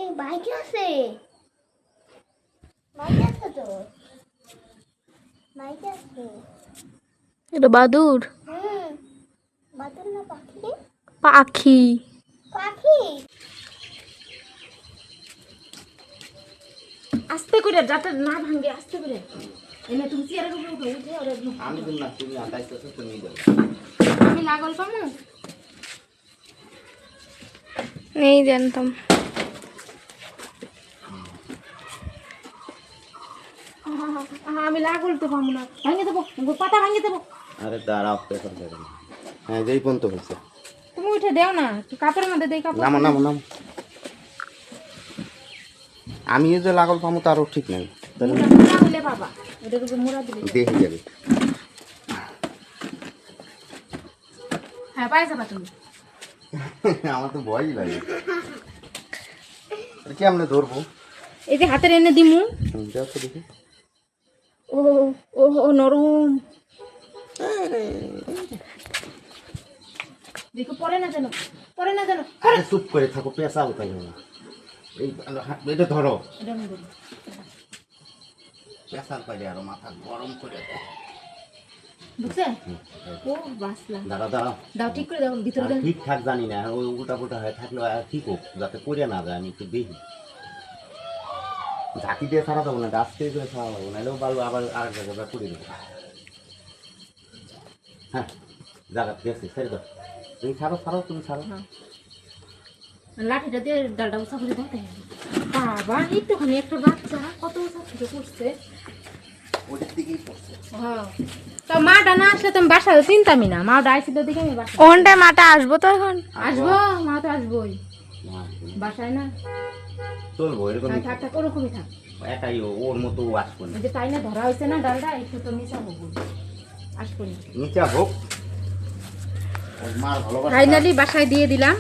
এই বাইক আছে, বাইক আছে তো, বাইক আছে। এটা বাদুর? বাদুর না পাখি? পাখি। পাখি। আস্তে করে যাতে না ভাঙে, আস্তে করে। এনে তুমি চেয়ারের উপরে উঠো, উঠে ওরে আমি দিন না, তুমি আটাইতেছো, তুমি দাও। আমি লাগল পামু। নেই জানতাম। আমি লাগল তো পামু না, ভাঙে দেবো, পাতা ভাঙে দেবো। আরে দাঁড়াও, পেছন থেকে না। হ্যাঁ, যেই পর্যন্ত হয়েছে। তুমি উঠে দেও না, কাপড়ের মধ্যে দেই কাপড়। নামো নামো নামো। আমি যে লাগল পামো তারও ঠিক নাই। তাহলে মুড়া হইলে বাবা, ওটার উপরে মুড়া দিলে দেখে যাবে। হ্যাঁ পাই যাবা তুমি। আমার তো ভয়ই লাগে। কেমনে ধরবো? এই যে হাতের এনে দিমু। যাও তো দেখি। ও ও ও নরম। দেখো পরে না জানো, পরে না জানো। আরে চুপ করে থাকো, পেশা উঠাই না। এটা ধরো। এটা আমি ধরি। পেশার পাইলে আরো মাথা গরম করে দাও। বুঝছে? ও বাসলা। দাঁড়া দাঁড়াও। দাও ঠিক করে দাও, ভিতরে দাও। ঠিকঠাক জানি না, ওই উল্টা পুল্টা হয়ে থাকলে ঠিক হোক, যাতে পড়ে না যায়। আমি একটু দেখি। ঝাঁকি দিয়ে ছাড়া যাবো না, গাছ থেকে করে ছাড়া যাবো না, এলেও ভালো, আবার আরেক জায়গায় পড়ে দেবো। হ্যাঁ, জায়গা গেছে, ছেড়ে দাও। তুমি ছাড়ো ছাড়ো, তুমি ছাড়ো। লাঠিটা দিয়ে ডালটা উঁচা করে দাও। বাবা একটুখানি একটা বাচ্চা কত উঁচা থেকে পড়ছে। ওদের দিকেই পড়ছে। হ্যাঁ, তো মাটা না আসলে তো আমি বাসা চিনতামই না। মাটা আইছিল দেখে আমি বাসা ওখানটায় মাটা আসবো তো এখন? আসবো, মা তো আসবোই না, বাসায় না। চলবো এরকম। হ্যাঁ, থাক থাক, ওরকমই থাক। একাই ওর মতো আসবো না। এই যে তাই না ধরা হয়েছে না ডালটা, একটু তো নিচা হবো, আসবো না। নিচে হোক, ওর মার ভালোবাসা। ফাইনালি বাসায় দিয়ে দিলাম।